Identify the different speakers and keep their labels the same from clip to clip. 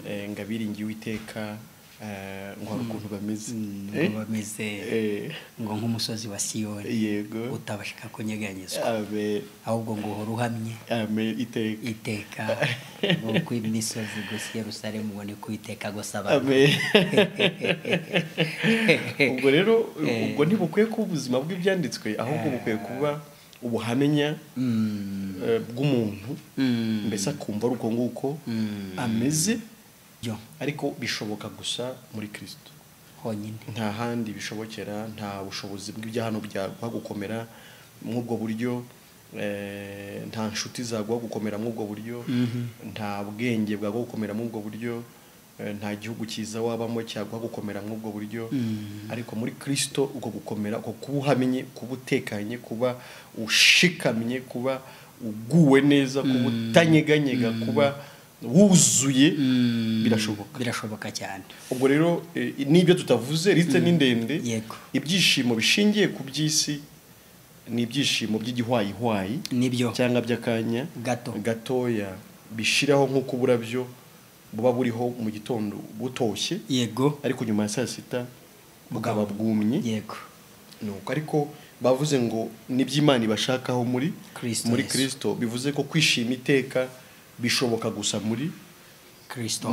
Speaker 1: ngabiringiye Uwiteka ngo hari ukuntu bameze
Speaker 2: ngo nk'umusozi wa Siyoni
Speaker 1: yego
Speaker 2: utabashaka kunyeganyezwa
Speaker 1: amen
Speaker 2: ahubwo ngo uhora uhamye
Speaker 1: amen iteka
Speaker 2: ngo kw'imisozi gusa Yerusalemu ngo ni kwiteka gusaba
Speaker 1: amen ubwo rero ubwo ntibukwiye ko ubuzima bw'ibyanditswe ahubwo bukwiye kuba ubuhamenya bw'umuntu mbese akumva ari uko nguko ameze ariko bishoboka gusa muri Kristo
Speaker 2: honyine
Speaker 1: nta handi bishobokera nta bushobozi bw'ibyahano byagwa gukomera mw'ubwo buryo nta nshuti zagwa gukomera mw'ubwo buryo nta bwenge bwagwa gukomera mw'ubwo buryo nta gihugu cyiza wabamo cyagwa gukomera mw'ubwo buryo ariko muri Kristo uko gukomera uko kubuhamenye kubutekanye kuba ushikamye kuba uguwe neza kuba utanyeganyega kuba wuzuye
Speaker 2: birashoboka cyane
Speaker 1: ubwo rero nibyo tutavuze ritse n'indende ibyishimo bishingiye ku by'isi ni ibyishimo by'igihwayihwayi
Speaker 2: nibyo
Speaker 1: cyangwa by'akanya gatoya bishiraho nk'uko uburabyo buba buriho mu gitondo butoshye
Speaker 2: yego
Speaker 1: ariko nyuma ya saa sita bukaba bwumye
Speaker 2: yego
Speaker 1: nuko ariko bavuze ngo niby'Imana ibashakaho muri Kristo bivuze ko kwishima iteka bishoboka gusa muri
Speaker 2: Kristo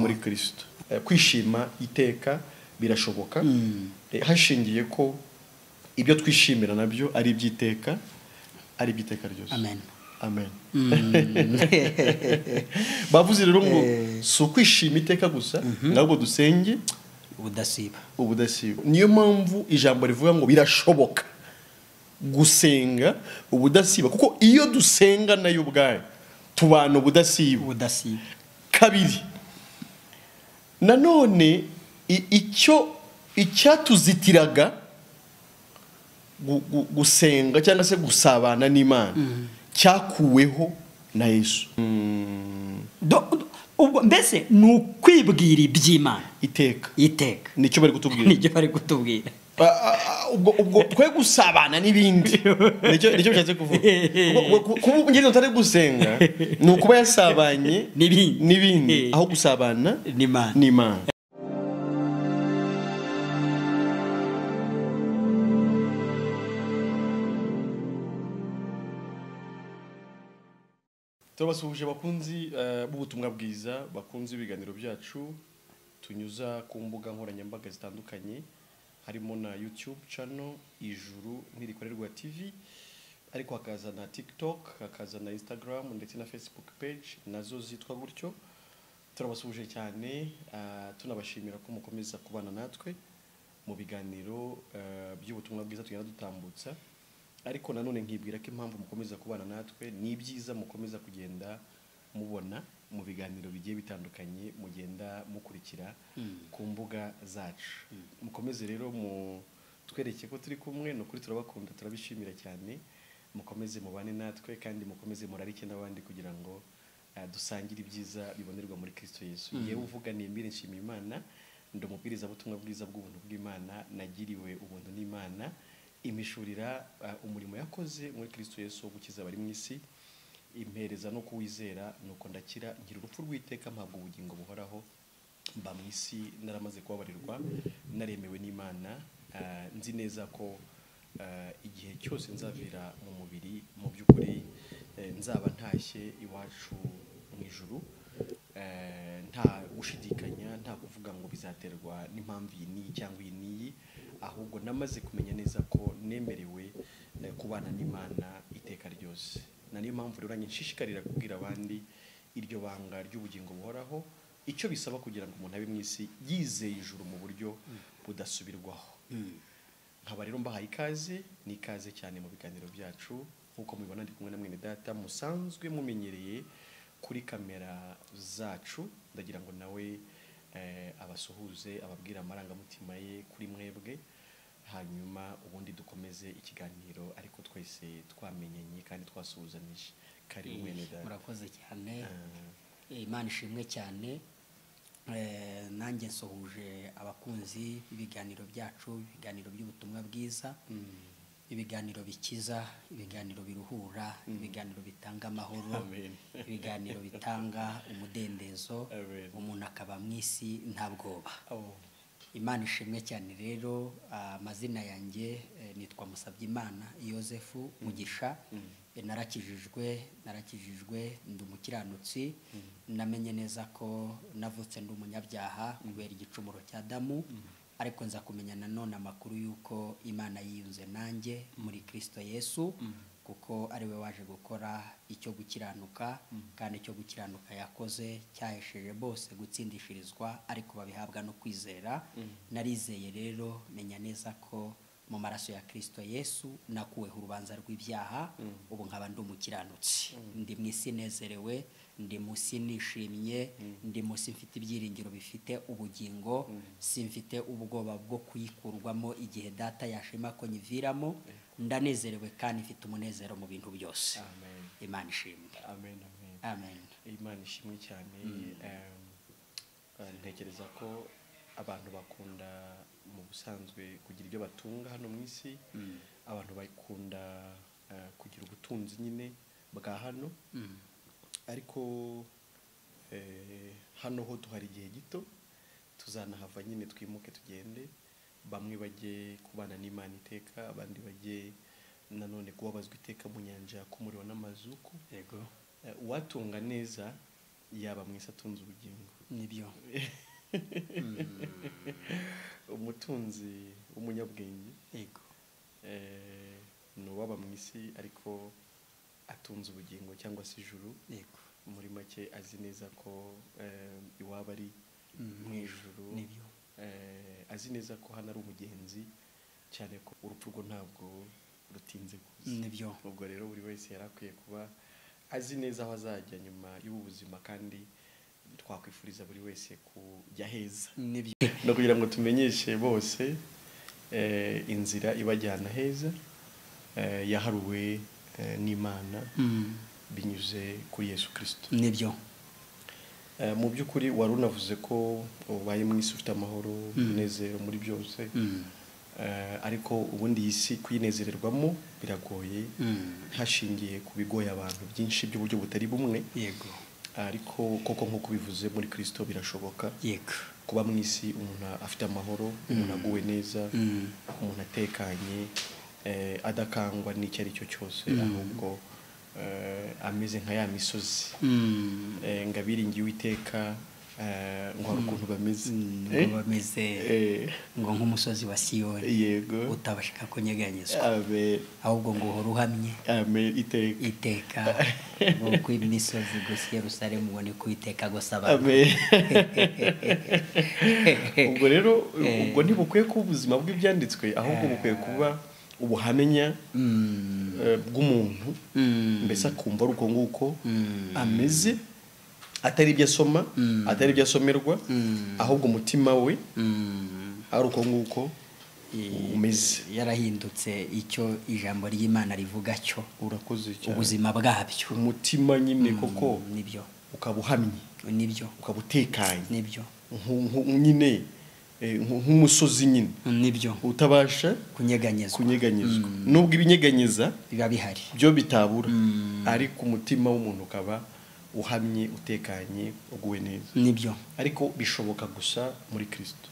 Speaker 1: kwishima iteka birashoboka hashingiye ko ibyo twishimira nabyo ari iby'iteka ryose amen bavuze rero ngo si ukwishima iteka gusa nabwo dusenge ubudasiba niyo mpamvu ijambo rivuga ngo birashoboka gusenga ubudasiba kuko iyo dusenga nayo ubwayo tubana ubudasiba kabiri nanone icyatuzitiraga gusenga cyangwa se gusabana n'Imana cyakuweho na Yesu
Speaker 2: mbese ni ukwibwira iby'Imana iteka
Speaker 1: nicyo bari kutubwira ubwo twe gusabana n'ibindi nicyo bishatse kuvuga kuba ngeze utari gusenga ni ukuba yasabanye n'ibindi aho gusabana n'Imana turabasuhuje bakunzi b'ubutumwa bwiza bakunzi ibiganiro byacu tunyuza ku mbuga nkoranyambaga zitandukanye harimo na YouTube channel Ijuru NTIRIKORERWA TV ariko hakaza na TikTok hakaza na Instagram ndetse na Facebook page nazo zitwa gutyo turabasuhuje cyane tunabashimira ko mukomeza kubana natwe mu biganiro by'ubutumwa bwiza tugenda dutambutsa ariko nanone nkibwira ko impamvu mukomeza kubana natwe ni byiza mukomeza kugenda mubona mu biganiro bigiye bitandukanye mugenda mukurikira ku mbuga zacu mukomeze rero mu twereke ko turi kumwe no kuri turabakunda turabishimira cyane mukomeze mubane natwe kandi mukomeze murarike n'abandi kugira ngo dusangire ibyiza bibonerwa muri Kristo Yesu yewe uvuga ni Emile&Mugisha Imana ndomubwiriza butumwa bwiza bw'ubuntu bw'Imana nagiriwe ubuntu n'Imana imishurira umurimo yakoze muri Kristo Yesu wo gukiza abari mu isi impereza no kuwizera nuko ndakira ngira urupfu rw'iteka mpabwa ubugingo buhoraho mba mu isi naramaze kubabarirwa naremewe n'Imana nzi neza ko igihe cyose nzavira mu mubiri mu by'ukuri nzaba ntashye iwacu mu ijuru nta gushidikanya nta kuvuga ngo bizaterwa n'impamvu iyi n'iyi cyangwa iyi n'iyi ahubwo namaze kumenya neza ko nemerewe kubana n'Imana iteka ryose na niyo mpamvu rero nshishikariza kubwira abandi iryo banga ry'ubugingo buhoraho icyo bisaba kugira ngo umuntu abe mu isi yizeye ijuru mu buryo budasubirwaho nkaba rero mbahaye ikaze n'ikaze cyane mu biganiro byacu nk'uko mubibona ndi kumwe na mwene data musanzwe mumenyereye kuri kamera zacu ndagira ngo nawe abasuhuze ababwira amarangamutima ye kuri mwebwe hanyuma ubundi dukomeze ikiganiro ariko twese twamenyanye kandi twasuhuzanije kari mwene data
Speaker 2: murakoze cyane Imana ishimwe cyane nanjye nsohuje abakunzi b'ibiganiro byacu ibiganiro by'ubutumwa bwiza ibiganiro bikiza, ibiganiro biruhura, ibiganiro bitanga amahoro, ibiganiro bitanga umudendezo, umuntu akaba mu isi nta bwoba. Imana ishimwe cyane rero. Amazina yanjye nitwa Musabyimana Yosefu Mugisha. narakijijwe ndi umukiranutsi. Namenye neza ko navutse ndi umunyabyaha kubera igicumuro cya Adamu, ariko nza kumenya nanone amakuru yuko Imana yiyunze nanjye muri Kristo Yesu, kuko ari we waje gukora icyo gukiranuka, kandi icyo gukiranuka yakoze cyahesheje bose gutsindishirizwa, ariko babihabwa no kwizera. Narizeye rero menya neza ko mu maraso ya Kristo Yesu nakuweho urubanza rw'ibyaha, ubu nkaba ndi umukiranutsi. Ndi mu isi nezerewe, ndi musi nishimye, ndi musi mfite ibyiringiro bifite ubugingo, simfite ubwoba bwo kuyikurwamo igihe data yashima ko nyiviramo. Ndanezerewe kandi mfite umunezero mu bintu byose. Imana ishimwe. Amen.
Speaker 1: Imana ishimwe cyane. Ntekereza ko abantu bakunda mu busanzwe kugira ibyo batunga hano mu isi. Abantu bakunda kugira ubutunzi nyine bwa hano, ariko hano ho tuhari igihe gito, tuzanahava nyine twimuke tugende. Bamwe bajye kubana n'Imana iteka, abandi bajye nanone kubabazwa iteka mu nyanja k'umuriro n'amazuku.
Speaker 2: Yego.
Speaker 1: Uwatunga neza yaba mwese atunze ubugingo.
Speaker 2: Nibyo.
Speaker 1: Umutunzi w'umunyabwenge,
Speaker 2: yego,
Speaker 1: n'uwaba mu isi ariko atunze ubugingo cyangwa se ijuru.
Speaker 2: Yego.
Speaker 1: Muri make azi neza ko iwaba ari mu ijuru.
Speaker 2: Nibyo.
Speaker 1: Azi neza ko hano ari umugenzi, cyane ko urupfu rwo ntabwo rutinze kuza.
Speaker 2: Nibyo.
Speaker 1: Ubwo rero buri wese yarakwiye kuba azi neza aho azajya nyuma y'ubuzima, kandi twakwifuriza buri wese kujya heza.
Speaker 2: Nibyo.
Speaker 1: No kugira ngo tumenyeshe bose inzira ibajyana heza yaharuwe n'Imana binyuze kuri Yesu Kristo.
Speaker 2: Nibyo.
Speaker 1: Mu by'ukuri wari unavuze ko ubaye mu isi ufite amahoro, umunezero muri byose, ariko ubundi isi kuyinezererwamo biragoye, hashingiye ku bigoye abantu byinshi by'uburyo butari bumwe.
Speaker 2: Yego.
Speaker 1: Ariko koko nk'uko bivuze muri Kristo birashoboka.
Speaker 2: Yego.
Speaker 1: Kuba mu isi umuntu afite amahoro, umuntu aguwe neza, umuntu atekanye, adakangwa n'icyo ari cyo cyose, ahubwo ameze nka ya misozi ngo abiringiye Uwiteka, ngo hari ukuntu bameze,
Speaker 2: ngo bameze ngo nk'umusozi wa Siyoni.
Speaker 1: Yego.
Speaker 2: utabashaka kunyeganyezwa,
Speaker 1: ahubwo
Speaker 2: ngo uhora uhamye iteka nk'uko imisozi gusa Yerusalemu ubone ko Uwiteka agosaba.
Speaker 1: Ubwo rero ubwo ntibukwiye kuba ubuzima bw'ibyanditswe, ahubwo bukwiye kuba ubuhamenya bw'umuntu, mbese akumva ari uko nguko ameze, atari ibyo asoma, atari ibyo asomerwa, ahubwo umutima we ari uko nguko umeze,
Speaker 2: yarahindutse icyo ijambo ry'Imana rivuga cyo.
Speaker 1: Urakoze cyane.
Speaker 2: Ubuzima bwabyo,
Speaker 1: umutima nyine koko
Speaker 2: nibyo,
Speaker 1: ukaba uhamye,
Speaker 2: nibyo,
Speaker 1: ukaba utekanye,
Speaker 2: nibyo,
Speaker 1: nyine nk'umusozi nyine,
Speaker 2: nibyo,
Speaker 1: utabasha
Speaker 2: kunyeganyezwa.
Speaker 1: Nubwo ibinyeganyeza
Speaker 2: biba bihari,
Speaker 1: byo bitabura, ariko umutima w'umuntu ukaba uhamye, utekanye, uguwe neza.
Speaker 2: Nibyo.
Speaker 1: Ariko bishoboka gusa muri Kristo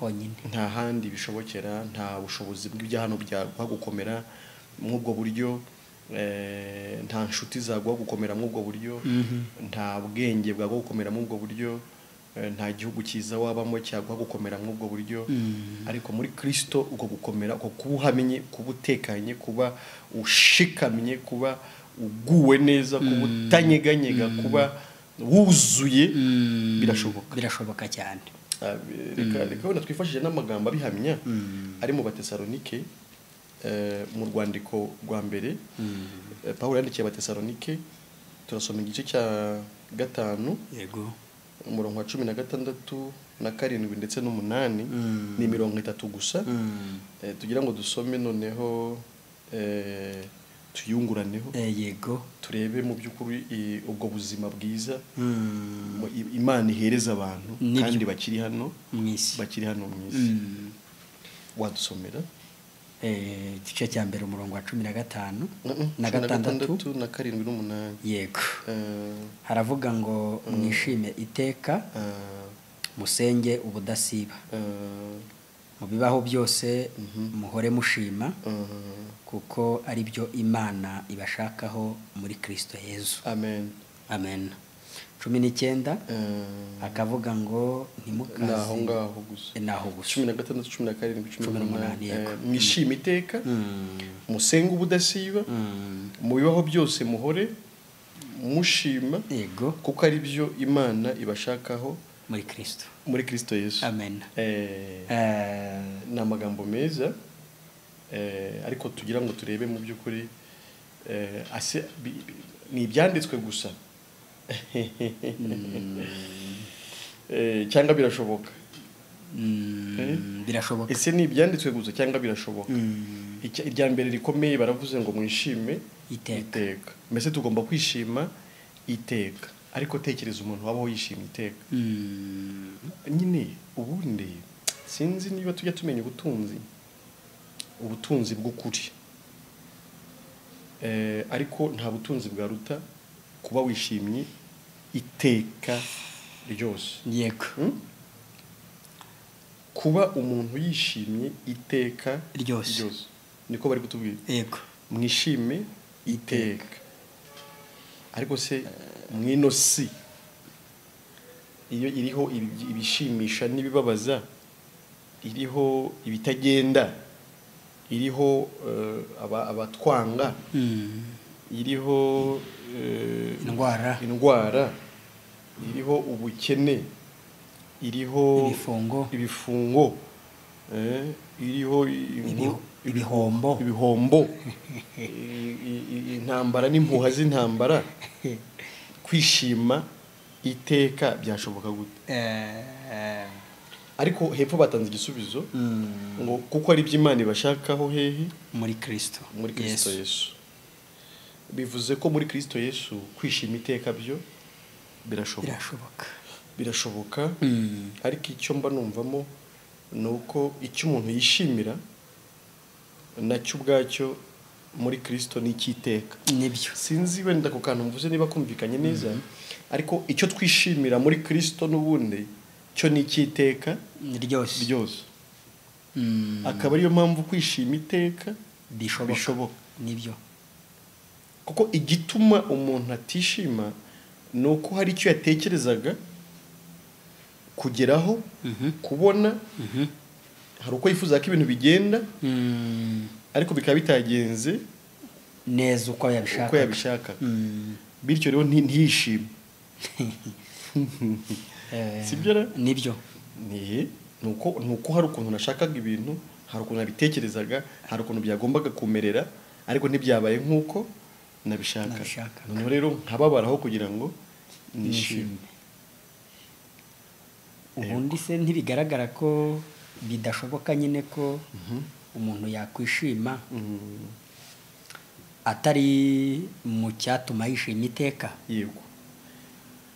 Speaker 2: honyine,
Speaker 1: nta handi bishobokera. Nta bushobozi bw'ibyahano byaguha gukomera mw'ubwo buryo, nta nshuti zaguha gukomera mw'ubwo buryo, nta bwenge bwaguha gukomera mw'ubwo buryo, nta gihugu cyiza wabamo cyaguha gukomera mw'ubwo buryo. Ariko muri Kristo uko gukomera, uko kuba uhamye, kuba utekanye, kuba ushikamye, kuba uguwe neza, kuba utanyeganyega, kuba wuzuye,
Speaker 2: birashoboka cyane.
Speaker 1: Reka wenda twifashije n'amagambo abihamya ari mu Batesalonike, mu rwandiko rwa mbere Pawulo yandikiye Abatesalonike, turasoma igice cya 5.
Speaker 2: Yego.
Speaker 1: Umurongo wa 16 na 7 ndetse n'8, ni 30 gusa. Tugira ngo dusome noneho tuyunguraneho,
Speaker 2: yego,
Speaker 1: turebe mu by'ukuri ubwo buzima bwiza Imana ihereza abantu kandi bakiri hano mu isi. Wadusomera?
Speaker 2: igice cya mbere umurongo wa 15 na
Speaker 1: 16 na 7 n'8.
Speaker 2: yego haravuga ngo mwishime iteka musenge ubudasiba mu bibaho byose muhore mushima kuko ari byo Imana ibashakaho muri Kristo Yesu.
Speaker 1: Amen.
Speaker 2: Amen. 19 akavuga ngo ntimukaze
Speaker 1: naho ngaho gusa 16 17 18 mwishime iteka musenge ubudasiba mu bibaho byose muhore mushima
Speaker 2: yego
Speaker 1: kuko ari byo Imana ibashakaho
Speaker 2: muri Kristo
Speaker 1: Yesu.
Speaker 2: Amen.
Speaker 1: Ni amagambo meza ariko tugira ngo turebe mu by'ukuri ni ibyanditswe gusa cyangwa birashoboka.
Speaker 2: Birashoboka.
Speaker 1: Ese ni ibyanditswe gusa cyangwa birashoboka? Irya mbere rikomeye baravuze ngo mwishime iteka. Mbese tugomba kwishima iteka. Ariko tekereza umuntu wabaho yishimye iteka. Nyine ubundi sinzi niba tujya tumenya ubutunzi bw'ukuri. Ariko nta butunzi bwaruta kuba wishimye iteka ryose.
Speaker 2: Yego.
Speaker 1: Kuba umuntu yishimye iteka
Speaker 2: ryose.
Speaker 1: Niko bari kutubwira.
Speaker 2: Yego.
Speaker 1: Mwishime iteka. Ariko se mwino si iyo iriho ibishimisha n'ibibabaza, iriho ibitagenda, iriho abatwanga, iriho indwara, iriho ubukene, iriho ibifungo, iriho ibihombo, intambara n'impuha z'intambara, kwishima iteka byashoboka gute? Ariko hepfo batanze igisubizo ngo kuko ari by'Imana ibashakaho hehe
Speaker 2: muri Kristo
Speaker 1: Yesu. Bivuze ko muri Kristo Yesu kwishima iteka byo birashoboka. Ariko icyo mba numvamo nuko icyo umuntu yishimira nacyo ubwacyo muri Kristo ni icyiteka.
Speaker 2: Nibyo.
Speaker 1: Sinzi wenda ku kantu mvuze niba kumvikanye neza, ariko icyo twishimira muri Kristo n'ubundi cyo ni icyiteka ryose. Akaba ariyo mpamvu kwishima iteka bishoboka.
Speaker 2: Nibyo.
Speaker 1: Kuko igituma umuntu atishima ni uko hari icyo yatekerezaga kugeraho, kubona, hari uko yifuza ko ibintu bigenda, ariko bikaba bitagenze
Speaker 2: neza uko
Speaker 1: yabishaka. Bityo rero ntiyishime. Sibyo?
Speaker 2: Nibyo.
Speaker 1: Nuko hari ukuntu nashakaga ibintu, hari ukuntu nabitekerezaga, hari ukuntu byagombaga kumerera, ariko ntibyabaye nk'uko nabishaka. Noneho rero nkababaraho kugira ngo nishime.
Speaker 2: Ubundi se ntibigaragara ko bidashoboka nyine ko umuntu yakwishima atari mu cyatuma yishima iteka?
Speaker 1: Yego.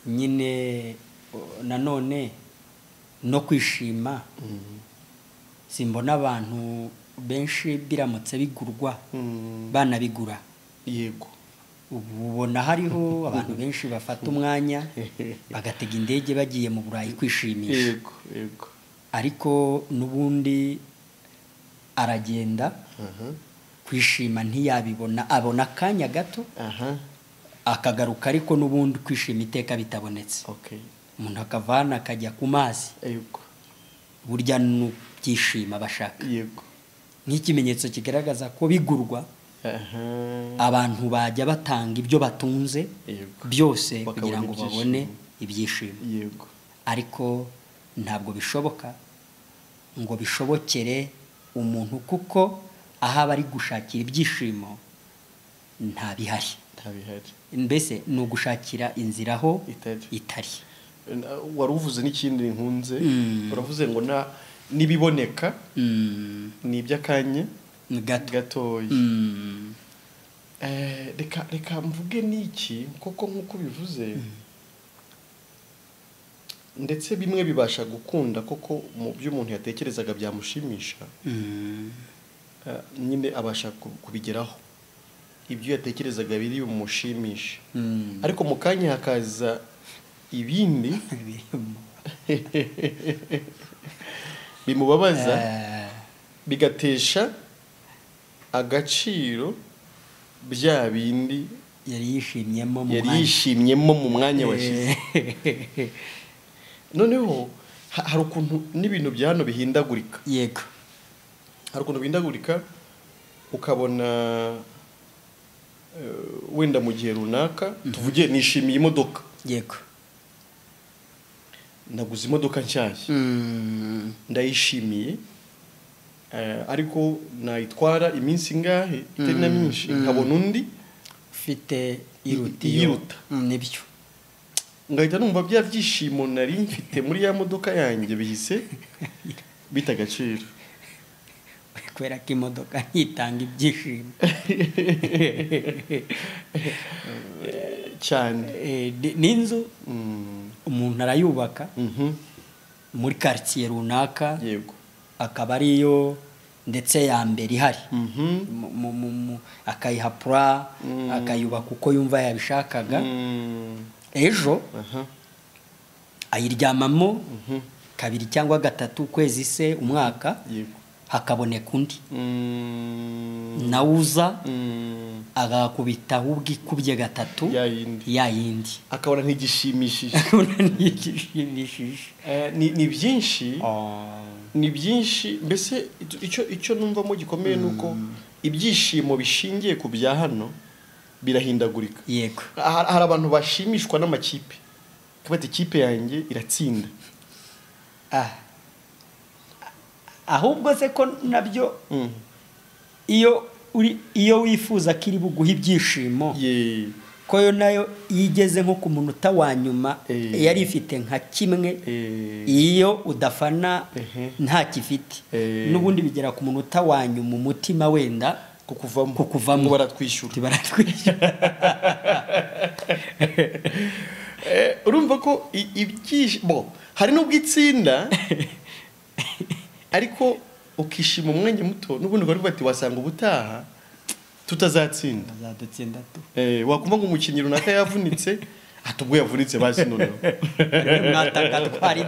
Speaker 2: Nyine nanone no kwishima simbona abantu benshi biramutse bigurwa banabigura.
Speaker 1: Yego.
Speaker 2: Ubona hariho abantu benshi bafata umwanya bagatega indege bagiye mu Burayi kwishimisha.
Speaker 1: Yego.
Speaker 2: Ariko nubundi aragenda kwishima ntiyabibona, abona akanya gato akagaruka, ariko nubundi kwishima iteka bitabonetse. Umuntu akavana akajya ku mazi.
Speaker 1: Yego.
Speaker 2: Burya n'byishima bashaka.
Speaker 1: Yego.
Speaker 2: Nk'ikimenyetso kigaragaza ko bigurwa, abantu bajya batanga ibyo batunze byose kugira ngo babone ibyishimo.
Speaker 1: Yego.
Speaker 2: Ariko ntabwo bishoboka ngo bishobokere umuntu, kuko aho aba ari gushakira ibyishimo nta bihari. Mbese ni ugushakira inzira aho itari.
Speaker 1: Wari uvuze n'ikindi nkunze, uravuze ngo nibiboneka ni iby'akanya gatoya. Reka mvuge n'iki koko nk'uko bivuze, ndetse bimwe bibasha gukunda koko mu byo umuntu yatekerezaga byamushimisha. nyine abasha kubigeraho ibyo yatekerezaga biri bumushimishe ariko mu kanya hakaza ibindi bimubabaza bigatesha agaciro bya bindi
Speaker 2: yari
Speaker 1: yishimyemo mu mwanya washize. Noneho hari ukuntu n'ibintu bya hano bihindagurika.
Speaker 2: Yego.
Speaker 1: Hari ukuntu bihindagurika ukabona wenda mu gihe runaka tuvuge nishimiye imodoka.
Speaker 2: Yego.
Speaker 1: Naguze imodoka nshyashya. Ndayishimiye ariko nayitwara iminsi ngahe itari na myinshi nkabona undi
Speaker 2: ufite
Speaker 1: iruta.
Speaker 2: Nibyo.
Speaker 1: Ngahita numva bya byishimo nari mfite muri ya modoka yanjye bihise bita agaciro.
Speaker 2: Kubera ko imodoka ntitanga ibyishimo
Speaker 1: cyane.
Speaker 2: N'inzu umuntu arayubaka muri quartier runaka.
Speaker 1: Yego.
Speaker 2: Akaba ariyo ndetse ya mbere ihari akayihapura akayubaka uko yumva yabishakaga. Ejo ayiryamamo kabiri cyangwa gatatu ukwezi se umwaka.
Speaker 1: Yego.
Speaker 2: Hakaboneka undi nawuza agakubita ubwikubye gatatu ya yindi
Speaker 1: akabona ntigishimishije. Ni byinshi mbese icyo numvamo gikomeye nuko ibyishimo bishingiye ku bya hano birahindagurika.
Speaker 2: Yego.
Speaker 1: Hari abantu bashimishwa n'amakipe kabati ikipe yanjye iratsinda.
Speaker 2: Ahubwo se ko nabyo iyo wifuza ko iri buguha ibyishimo ko yo nayo yigeze nko ku munota wa nyuma yari ifite nka kimwe iyo udafana nta kifite n'ubundi bigera ku munota wa nyuma umutima wenda kukuvamo
Speaker 1: baratwishyura. Urumva ko ibyishimo hari n'ubwitsinda ariko ukishima umwanya muto n'ubundi bari bati wasanga ubutaha tutazatsinda.
Speaker 2: Azadutsinda tu.
Speaker 1: Wakumva ngo umukinnyi runaka yavunitse atubwo yavunitse basi noneho.
Speaker 2: Mwataka twari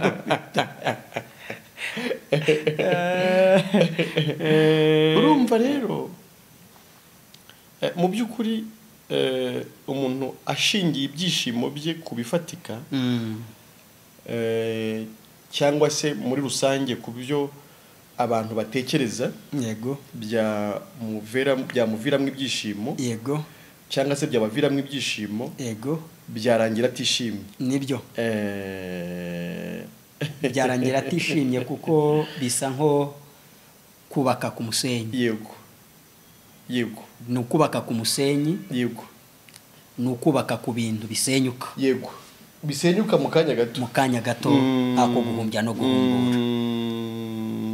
Speaker 1: urumva rero mu by'ukuri umuntu ashingiye ibyishimo bye kubifatika cyangwa se muri rusange ku byo abantu batekereza.
Speaker 2: Yego.
Speaker 1: byamuviramo ibyishimo.
Speaker 2: Yego.
Speaker 1: cyangwa se byabaviramo ibyishimo.
Speaker 2: Yego.
Speaker 1: byarangira atishimye.
Speaker 2: Nibyo. Byarangira atishimye kuko bisa nko kubaka ku musenyi.
Speaker 1: Yego. Yego.
Speaker 2: Ni ukubaka ku musenyi.
Speaker 1: Yego.
Speaker 2: Ni ukubaka ku bintu bisenyuka.
Speaker 1: Yego. Bisenyuka mu kanya gato.
Speaker 2: Mu kanya gato ako guhumbya no guhumbura.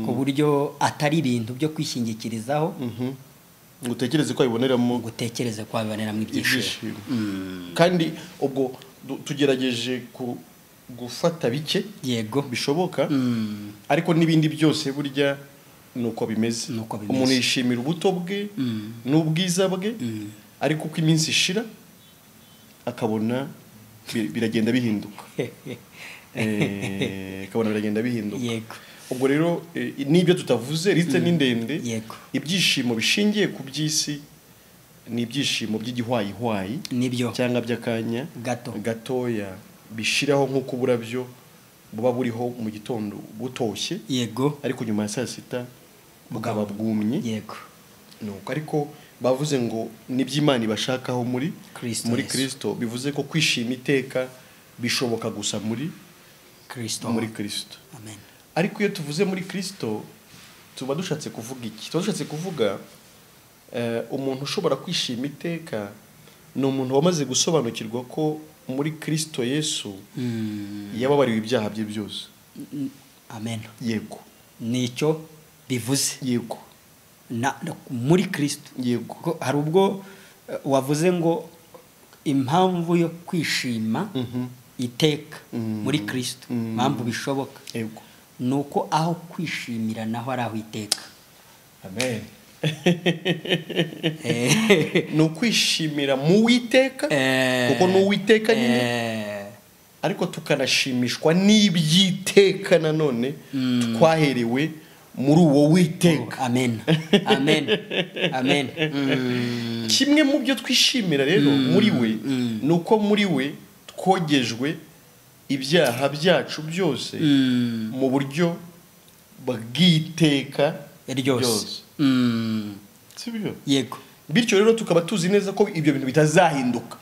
Speaker 2: Ku buryo atari ibintu byo kwishingikirizaho.
Speaker 1: Gutekereze ko abiboneramo.
Speaker 2: Gutekereze ko abiboneramo ibyishimo.
Speaker 1: Kandi ubwo tugerageje gufata bike.
Speaker 2: Yego.
Speaker 1: Bishoboka. Ariko n'ibindi byose burya nuko bimeze. Umuntu yishimira ubuto bwe n'ubwiza bwe. Ariko uko iminsi ishira akabona biragenda bihinduka. Akabona biragenda bihinduka.
Speaker 2: Yego.
Speaker 1: Ubwo rero nibyo tutavuze ritse n'indende.
Speaker 2: Yego.
Speaker 1: Ibyishimo bishingiye ku by'isi ni ibyishimo by'igihwayihwayi.
Speaker 2: Nibyo.
Speaker 1: Cyangwa by'akanya gatoya bishiraho nk'uko uburabyo buba buriho mu gitondo butoshye.
Speaker 2: Yego.
Speaker 1: Ariko nyuma ya saa sita bukaba bwumye.
Speaker 2: Yego.
Speaker 1: Nuko ariko bavuze ngo niby'Imana ibashakaho muri Kristo bivuze ko kwishima iteka bishoboka gusa muri Kristo.
Speaker 2: Amen.
Speaker 1: Ariko iyo tuvuze muri Kristo tuba dushatse kuvuga iki? Tuba dushatse kuvuga umuntu ushobora kwishima iteka ni umuntu wamaze gusobanukirwa ko muri Kristo Yesu yababariwe ibyaha bye byose.
Speaker 2: Amen.
Speaker 1: Yego.
Speaker 2: Nicyo bivuze.
Speaker 1: Yego.
Speaker 2: Muri Kristo.
Speaker 1: Yego.
Speaker 2: Hari ubwo wavuze ngo impamvu yo kwishima iteka muri Kristo impamvu bishoboka.
Speaker 1: Yego.
Speaker 2: Nuko aho kwishimira naho ari aho iteka.
Speaker 1: Amen. ni ukwishimira mu witeka kuko ni uwiteka nyine ariko tukanashimishwa n'ibyiteka nanone twaherewe muri uwo witeka.
Speaker 2: Amen. Amen. Amen.
Speaker 1: Kimwe mu byo twishimira rero muri we ni uko muri we twogejwe ibyaha byacu byose mu buryo bw'iteka ryose. Sibyo?
Speaker 2: Yego.
Speaker 1: Bityo rero tukaba tuzi neza ko ibyo bintu bitazahinduka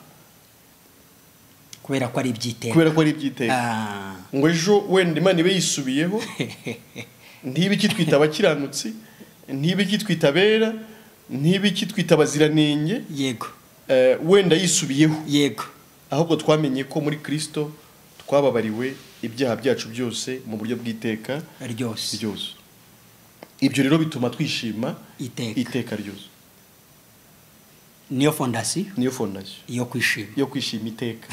Speaker 2: kubera ko ari ibyiteka.
Speaker 1: Ngo ejo wenda Imana ibe yisubiyeho ntibe kitwita abakiranutsi, ntibe kitwita abera, ntibe kitwita abaziranenge.
Speaker 2: Yego.
Speaker 1: Wenda yisubiyeho.
Speaker 2: Yego.
Speaker 1: Ahubwo twamenye ko muri Kristo twababariwe ibyaha byacu byose mu buryo bw'iteka ryose. Ibyo rero bituma twishima iteka ryose.
Speaker 2: Niyo fondasiyo
Speaker 1: yo kwishima iteka.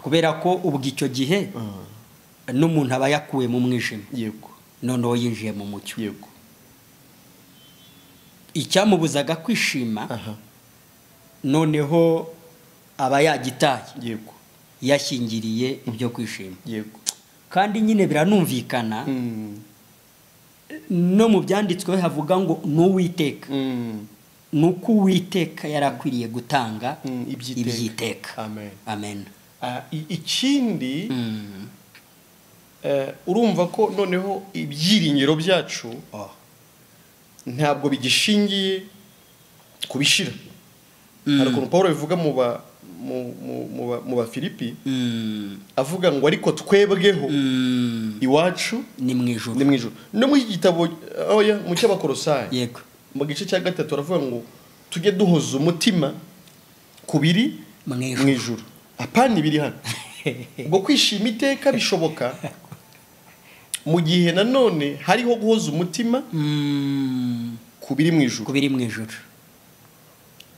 Speaker 2: Kubera ko ubwo icyo gihe n'umuntu aba yakuwe mu mwijima.
Speaker 1: Yego.
Speaker 2: Noneho yinjiye mu mucyo.
Speaker 1: Yego.
Speaker 2: Icyamubuzaga kwishima noneho aba yagitaye.
Speaker 1: Yego.
Speaker 2: Yashyingiriye ibyo kwishima.
Speaker 1: Yego.
Speaker 2: Kandi nyine biranumvikana no mu byanditswe havuga ngo n'uwiteka. Nuko uwiteka yarakwiriye gutanga ibyiteka.
Speaker 1: Amen.
Speaker 2: Amen.
Speaker 1: Ikindi urumva ko noneho ibyiringiro byacu ntabwo bigishingiye kubishira. Hari ukuntu Paulo bivuga mu ba Filipi avuga ngo ariko twebweho iwacu
Speaker 2: ni mu ijuru.
Speaker 1: No mu gitabo mu cy'Abakolosayi.
Speaker 2: Yego.
Speaker 1: Mu gice cya 3 aravuga ngo tujye duhoza umutima kubiri mu ijuru. Apana ibiri hano. Ubwo kwishima iteka bishoboka mu gihe nanone hariho guhoza umutima kubiri mu ijuru.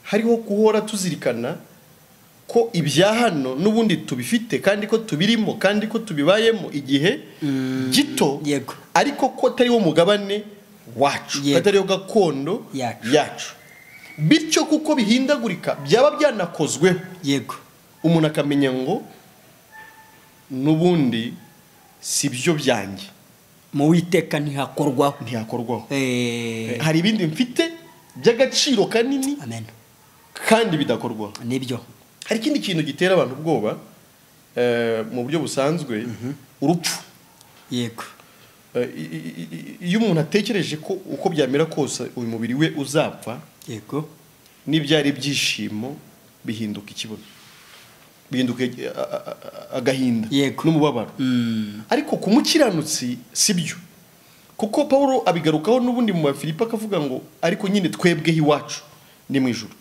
Speaker 1: Hariho guhora tuzirikana ko ibya hano n'ubundi tubifite kandi ko tubirimo kandi ko tubibayemo igihe gito.
Speaker 2: Yego.
Speaker 1: Ariko ko atari wo mugabane wacu, atariyo gakondo yacu. Bityo kuko bihindagurika byaba byanakozweho.
Speaker 2: Yego.
Speaker 1: Umuntu akamenya ngo n'ubundi si byo byanjye.
Speaker 2: Mu witeka ntihakorwaho.
Speaker 1: Hari ibindi mfite by'agaciro kanini.
Speaker 2: Amen.
Speaker 1: Kandi bidakorwaho.
Speaker 2: Nibyo.
Speaker 1: Hari ikindi kintu gitera abantu ubwoba mu buryo busanzwe, urupfu.
Speaker 2: Yego.
Speaker 1: Iyo umuntu atekereje ko uko byamera kose uyu mubiri we uzapfa.
Speaker 2: Yego.
Speaker 1: N'ibyari ibyishimo bihinduka ikibazo, bihinduka agahinda n'umubabaro. Ariko ku mukiranutsi sibyo, kuko Paulo abigarukaho n'ubundi mu Bafilipi akavuga ngo ariko nyine twebweho iwacu ni mu ijuru.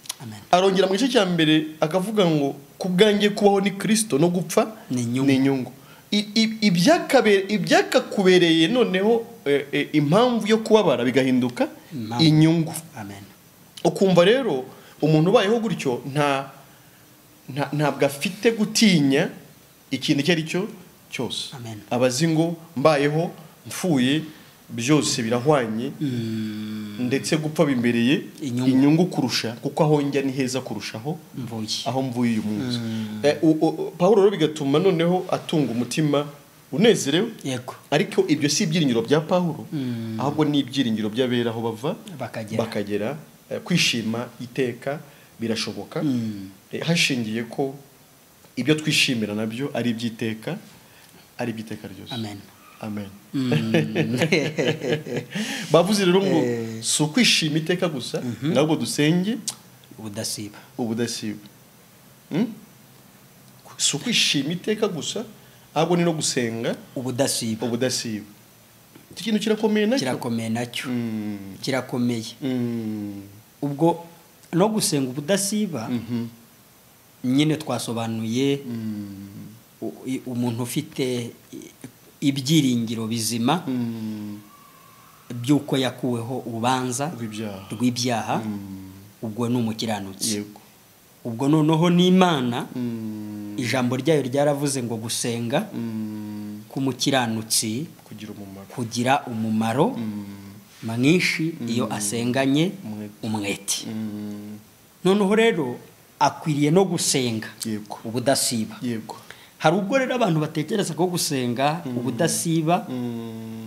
Speaker 1: Arongera mu gice cya mbere akavuga ngo kubwanjye kubaho ni Kristo no gupfa ni inyungu. Ibyakakubereye noneho impamvu yo kubabara bigahinduka inyungu.
Speaker 2: Amen.
Speaker 1: Ukumva rero umuntu ubayeho gutyo ntabwo afite gutinya ikintu icyo ari cyo cyose. Abazi ngo mbayeho mfuye byose birahwanye, ndetse gupfa bimbereye inyungu kurusha, kuko aho njya ni heza kurushaho aho mvuye uyu munsi. Paulo rero bigatuma noneho atunga umutima unezerewe.
Speaker 2: Yego.
Speaker 1: Ariko ibyo si ibyiringiro bya Paulo, ahubwo ni ibyiringiro by'abera aho bava bakagera. Kwishima iteka birashoboka hashingiye ko ibyo twishimira nabyo ari ibyiteka ryose. Amen. Bavuze rero ngo si ukwishima iteka gusa, ahubwo dusenge ubudasiba. Si ukwishima iteka gusa, ahubwo ni no gusenga ubudasiba. Iki kintu kirakomeye nacyo.
Speaker 2: Kirakomeye. Ubwo no gusenga ubudasiba nyine twasobanuye umuntu ufite ibyiringiro bizima by'uko yakuweho urubanza rw'ibyaha. Ubwo ni umukiranutsi. Ubwo noneho n'Imana ijambo ryayo ryaravuze ngo gusenga k'umukiranutsi kugira umumaro mwinshi iyo asenganye umwete. Noneho rero akwiriye no gusenga ubudasiba. Hari ubwo rero abantu batekereza ko gusenga ubudasiba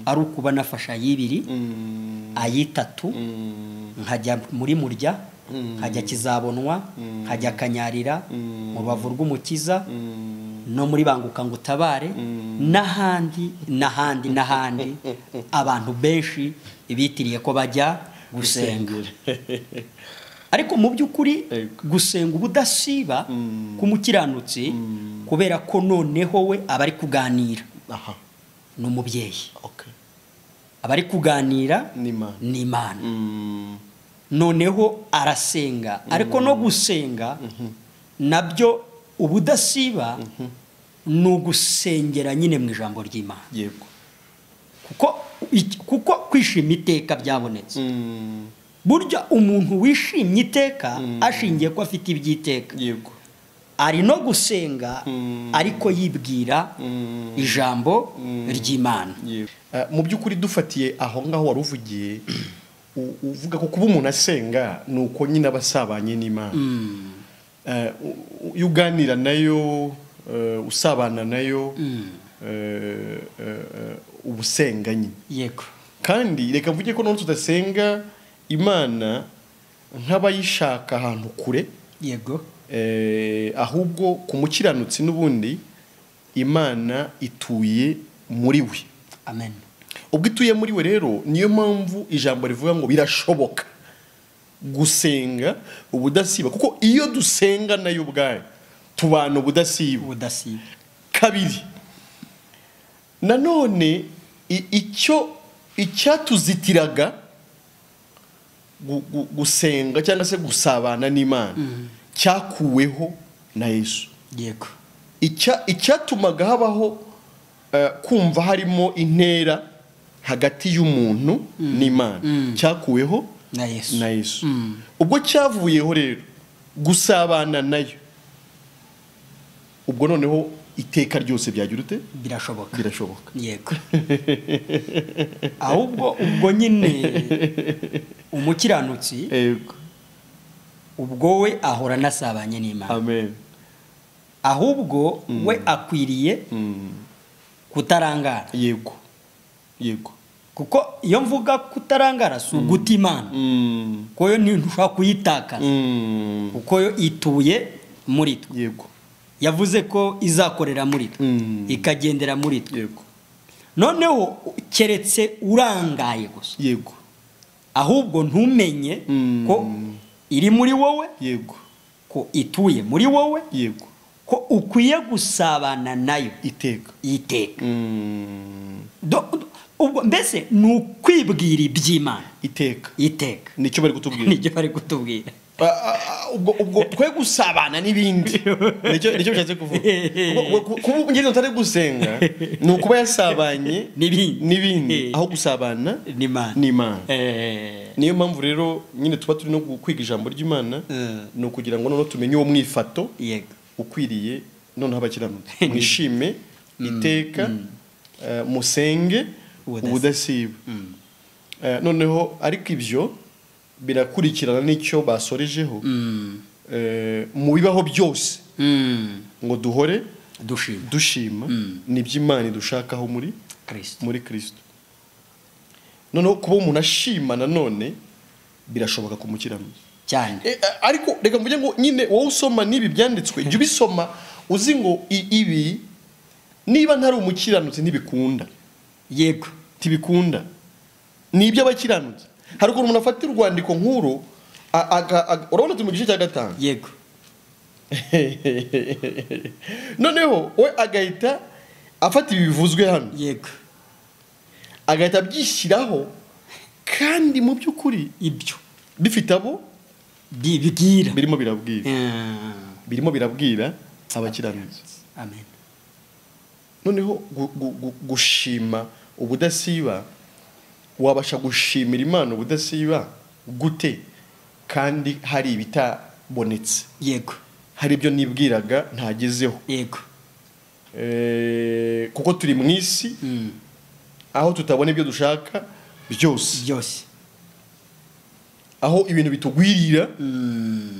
Speaker 2: ari ukuba nafasha y'ibiri ayitatu nkajya muri murya, nkajya kizabonwa, nkajya kanyarira mu rubavu rw'umukiza, no muri banguka ngo utabare, n'ahandi abantu benshi bitiriye ko bajya gusenga. Ariko mu by'ukuri gusenga ubudasiba k'umukiranutsi, kubera ko noneho we aba ari kuganira n'umubyeyi, aba ari kuganira n'Imana, noneho arasenga. Ariko no gusenga nabyo ubudasiba ni ugusengera nyine mu ijambo ry'Imana, kuko kwishima iteka byabonetse. Burya umuntu wishimye iteka ashingiye ko afite ibyiteka, ari no gusenga ariko yibwira ijambo ry'Imana.
Speaker 1: Mu by'ukuri dufatiye aho ngaho wari uvugiye, uvuga ko kuba umuntu asenga ni uko nyine aba asabanye n'Imana. Iyo uganira nayo, usabana nayo, ubusenga nyine. Kandi reka mvuge ko none tudasenga Imana nk'abayishaka ahantu kure, ahubwo ku mukiranutsi n'ubundi Imana ituye muri we.
Speaker 2: Amen.
Speaker 1: Ubwo ituye muri we rero niyo mpamvu ijambo rivuga ngo birashoboka gusenga ubudasiba, kuko iyo dusenga nayo ubwayo tubana ubudasiba. Kabiri, nanone icyatuzitiraga gusenga cyangwa se gusabana n'Imana cyakuweho na Yesu. Icyatumaga habaho kumva harimo intera hagati y'umuntu n'Imana cyakuweho na Yesu. Ubwo cyavuyeho rero gusabana nayo, ubwo noneho iteka ryose byagira ute? Birashoboka.
Speaker 2: Ahubwo ubwo nyine umukiranutsi ubwo we ahora nasabanye n'Imana. Ahubwo we akwiriye kutarangara. Kuko iyo mvuga kutarangara si uguta Imana, kuko yo ntushobora kuyitakaza, kuko yo ituye muri twe. Yavuze ko izakorera muri twe, ikagendera muri twe. Noneho keretse urangaye gusa, ahubwo ntumenye ko iri muri wowe, ko ituye muri wowe, ko ukwiye gusabana nayo iteka. Ubwo mbese ni ukwibwira iby'Imana iteka. Nicyo bari kutubwira.
Speaker 1: Ubwo twe gusabana n'ibindi nicyo bishatse kuvuga. Kuba ngeze utari gusenga ni ukuba yasabanye n'ibindi aho gusabana n'Imana. Niyo mpamvu rero nyine tuba turi no kwiga ijambo ry'Imana, ni ukugira ngo noneho tumenye uwo mwifato ukwiriye noneho abakiranutsi. Mwishime iteka, musenge ubudasiba. Noneho ariko ibyo birakurikirana n'icyo basorejeho, mu bibaho byose ngo duhore dushima n'iby'Imana dushakaho muri Kristo. Noneho kuba umuntu ashima nanone birashoboka kumukiranutsi
Speaker 2: cyane.
Speaker 1: Ariko reka mvuge ngo nyine wowe usoma n'ibi byanditswe, jya ubisoma uzi ngo ibi niba ntari umukiranutsi ntibikunda. Tibikunda. Ni iby'abakiranutsi. Hari ukuntu umuntu afata urwandiko nkuru, urabona turi mu gice cya 5. Noneho we agahita afata ibi bivuzwe hano, agahita abyishyiraho, kandi mu by'ukuri ibyo bifite abo birimo birabwira abakiranutsi.
Speaker 2: Amen.
Speaker 1: Noneho gushima ubudasiba, wabasha gushimira Imana ubudasiba gute kandi hari ibitabonetse? Hari ibyo nibwiraga ntagezeho. Kuko turi mu isi aho tutabona ibyo dushaka
Speaker 2: byose
Speaker 1: aho ibintu bitugwirira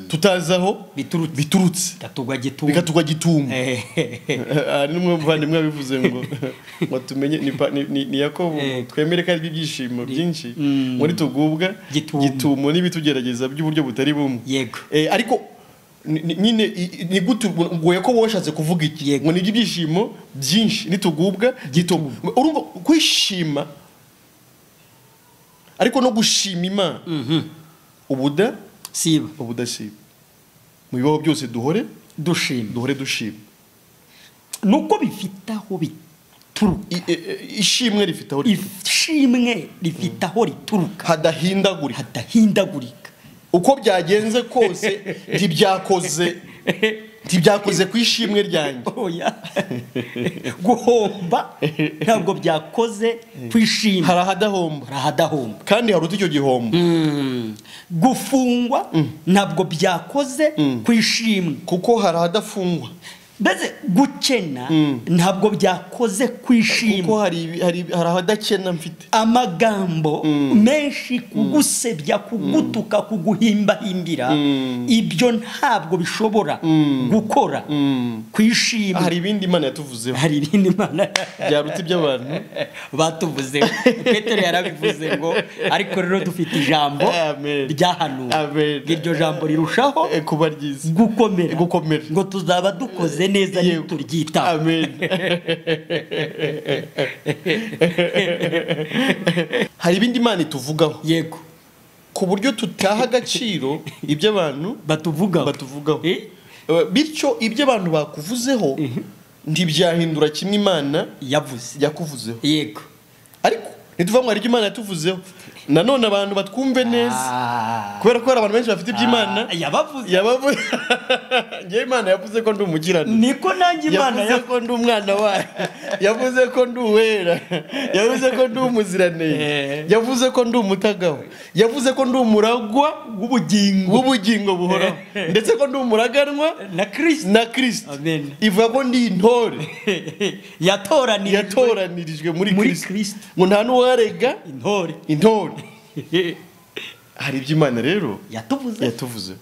Speaker 1: tutazi aho biturutse bikatugwa gitumo. Ari n'umwe muvandimwe bivuze ngo tumenye ni Yakobo twemere ko ari ibyishimo byinshi muri tugubwa gitumo n'ibitugerageza by'uburyo butari bumwe.
Speaker 2: Yego.
Speaker 1: Ariko nyine ni gute ngo Yakobo washatse kuvuga iki ngo ni ibyishimo byinshi nitugubwa gitumo. Urumva kwishima ariko no gushima Imana ubudasiba mu bibaho byose duhore dushima
Speaker 2: nuko bifite aho bituruka.
Speaker 1: Ishimwe rifite aho rituruka hadahindagurika. Uko byagenze kose ntibyakoze ku ishimwe ryanjye.
Speaker 2: Guhomba ntabwo byakoze ku ishimwe.
Speaker 1: Hari ahadahomba kandi hari icyo gihombo.
Speaker 2: Gufungwa ntabwo byakoze ku ishimwe
Speaker 1: kuko hari ahadafungwa.
Speaker 2: Mbese gukena ntabwo byakoze ku ishimwe
Speaker 1: kuko hari ahadakena mfite.
Speaker 2: Amagambo menshi kugusebya kugutuka kuguhimbahimbira ibyo ntabwo bishobora gukora ku ishimwe.
Speaker 1: Hari ibindi Imana yatuvuzeho. Byaruta iby'abantu
Speaker 2: batuvuzeho. Petero yarabivuze ngo ariko rero dufite ijambo ryahanuwe. Iryo jambo rirushaho
Speaker 1: kuba ryiza
Speaker 2: gukomera ngo tuzaba dukoze neza nituryita.
Speaker 1: Amen. Hari ibindi Imana ituvugaho.
Speaker 2: Yego.
Speaker 1: Ku buryo tutaha agaciro ibyo abantu batuvugaho. Bityo ibyo abantu bakuvuzeho ntibyahindura kimwe Imana yakuvuzeho.
Speaker 2: Yego.
Speaker 1: Ariko nituvuga ngo hari ibyo Imana yatuvuzeho nanone abantu batwumve neza kubera ko hari abantu benshi bafite iby'Imana yabavuze. Ngiye Imana yavuze ko ndi umugirano
Speaker 2: niko nanjye Imana
Speaker 1: yavuze ko ndi umwana wayo, yavuze ko ndi uwera, yavuze ko ndi umuziranenge, yavuze ko ndi umutagaho, yavuze ko ndi umuragwa w'ubugingo buhoraho, ndetse ko ndi umuraganwa na Kristo. Ivuga ko ndi intore yatoranirijwe muri Kristo ngo nta n'uwarega intore. Hari iby'Imana rero yatuvuze.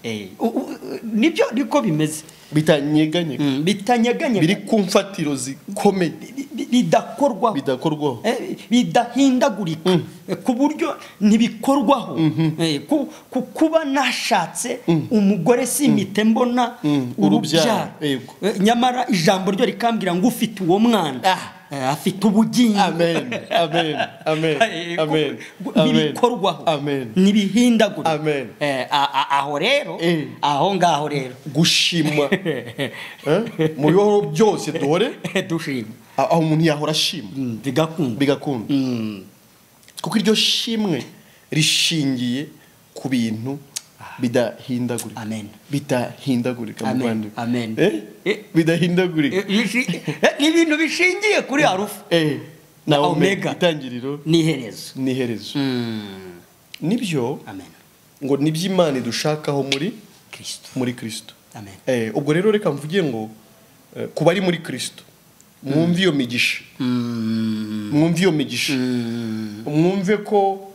Speaker 2: Nibyo niko bimeze.
Speaker 1: Bitanyeganyega biri ku mfatiro zikomeye bidakorwaho
Speaker 2: bidahindagurika ku buryo ntibikorwaho. Kuba nashatse umugore simite mbona urubyaro, nyamara ijambo ryo rikambwira ngo ufite uwo mwana afite ubugingo.
Speaker 1: Amen.
Speaker 2: Bikorwaho ntibihindagurika. Aho ngaho rero
Speaker 1: gushimwa mu bibaho byose duhore
Speaker 2: dushima.
Speaker 1: Aho umuntu yahora ashima bigakunda kuko iryo shimwe rishingiye ku bintu bidahindagurika. Bidahindagurika mu Rwanda. Bidahindagurika
Speaker 2: ibintu bishingiye kuri arufa
Speaker 1: na omega, itangiriro n'iherezo. Nibyo ngo nibyo Imana idushakaho muri Kristo. Ubwo rero reka mvuge ngo kuba ari muri Kristo mwumve iyo migisha, mwumve ko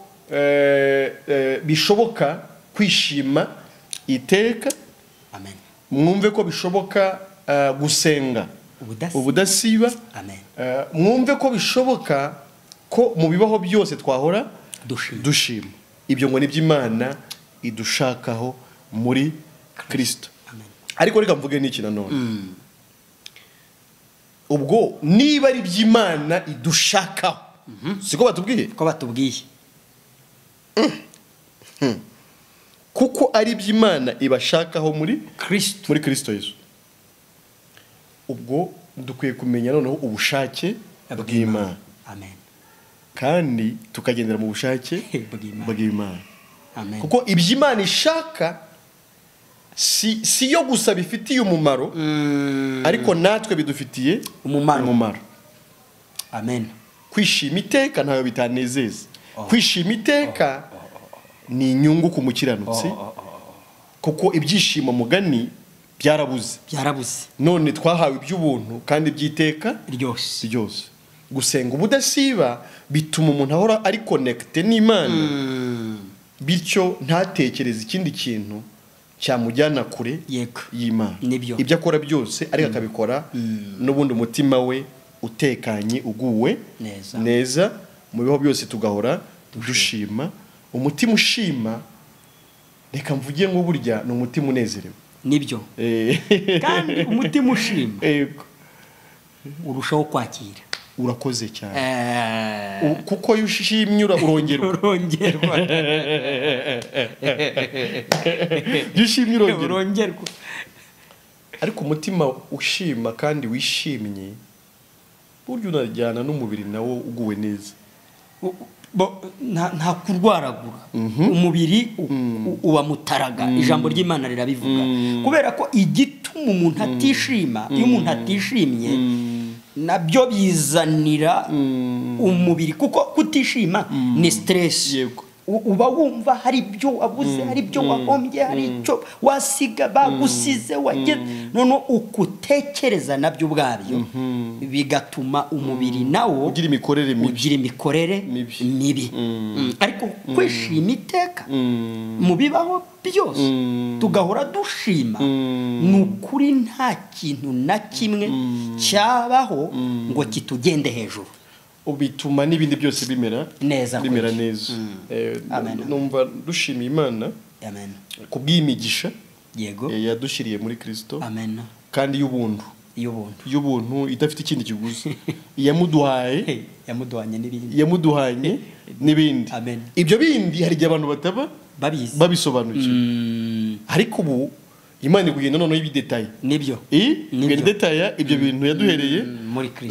Speaker 1: bishoboka kwishima iteka. Mwumve ko bishoboka gusenga ubudasiba. Mwumve ko bishoboka ko mu bibaho byose twahora dushima. Ibyo ngo nibyo Imana idushakaho muri Kristo. Ariko reka mvuge n'iki nanone, ubwo niba ari by'Imana idushakaho siko batubwiye kuko ari by'Imana ibashakaho muri Kristo Yesu. Ubwo dukwiye kumenya noneho ubushake bw'Imana kandi tukagendera mu bushake bw'Imana. Kuko iby'Imana ishaka si yo gusa bifitiye umumaro, ariko natwe bidufitiye umumaro. Kwishima iteka ntayo bitanezeza. Kwishima iteka ni inyungu ku mukiranutsi, kuko ibyishimo mugani byarabuze. None twahawe iby'ubuntu kandi by'iteka ryose. gusenga ubudasiba bituma umuntu ahora ari connected n'Imana, bityo ntatekereze ikindi kintu cyamujyana kure y'Imana. Ibyo akora byose ariko akabikora n'ubundi umutima we utekanye uguwe neza. Mu biho byose tugahora dushima. Umutima ushima, reka mvuge ngo burya ni umutima unezerewe.
Speaker 2: Nibyo. Kandi umutima ushima urushaho kwakira.
Speaker 1: Urakoze cyane. Kuko yushimye urongerwa. Yushimye urongerwa. Ariko umutima ushima kandi wishimye burya unajyana n'umubiri nawo uguwe neza.
Speaker 2: Nta kurwaragura. Umubiri uba mutaraga. Ijambo ry'Imana rirabivuga. Kubera ko igituma umuntu atishima, iyo umuntu atishimye nabyo bizanira umubiri, kuko kutishima ni stress. Uba wumva hari ibyo wabuze, hari ibyo wahombye, hari icyo wasiga bagusize wageze, none ukutekereza nabyo ubwabyo bigatuma umubiri nawo ugira imikorere mibi. Ariko kwishima iteka mu bibaho byose tugahora dushima, ni ukuri nta kintu na kimwe cyabaho ngo kitugende hejuru.
Speaker 1: Ubituma n'ibindi byose bimera neza. Numva dushimiye Imana kubw'imigisha yadushiriye muri Kristo, kandi y'ubuntu idafite ikindi kiguzi. yamuduhanye n'ibindi. Ibyo bindi hari igihe abantu bataba babisobanukiwe, ariko ubu Imana kugenda noneho ibidetaye.
Speaker 2: Nibyo.
Speaker 1: Ibidetaye ibyo bintu yaduhereye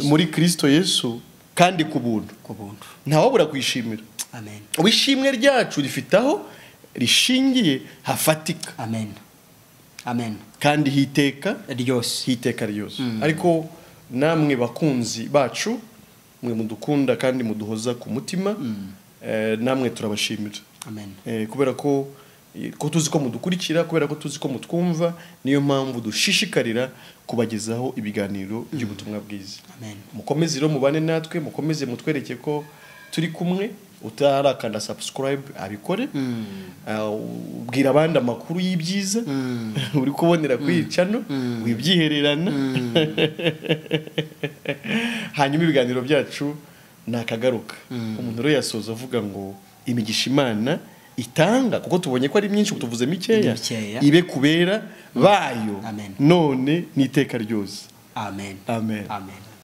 Speaker 1: muri Kristo Yesu, kandi ku buntu ntawabura kwishimira. Wishimwe ryacu rifitaho rishingiye hafatika. Kandi hiteka ryose. Ariko namwe bakunzi bacu, mwe mudukunda kandi muduhoza ku mutima, namwe turabashimira. Kubera ko tuzi ko mudukurikira, kubera ko tuzi ko mutwumva, niyo mpamvu dushishikarira kubagezaho ibiganiro by'ubutumwa bwiza. Mukomeze rero mubane natwe, mukomeze mutwereke ko turi kumwe. Utarakanda subscribe abikore, ubwira abandi amakuru y'ibyiza uri kubonera kwicano, wibyihererana. Hanyuma ibiganiro byacu nakagaruka. Umuntu rero yasoza avuga ngo imigisha Imana itanga, kuko tubonye ko ari myinshi tuvuze mikeya, ibe kubera bayo none n'iteka ryose.
Speaker 2: Amen.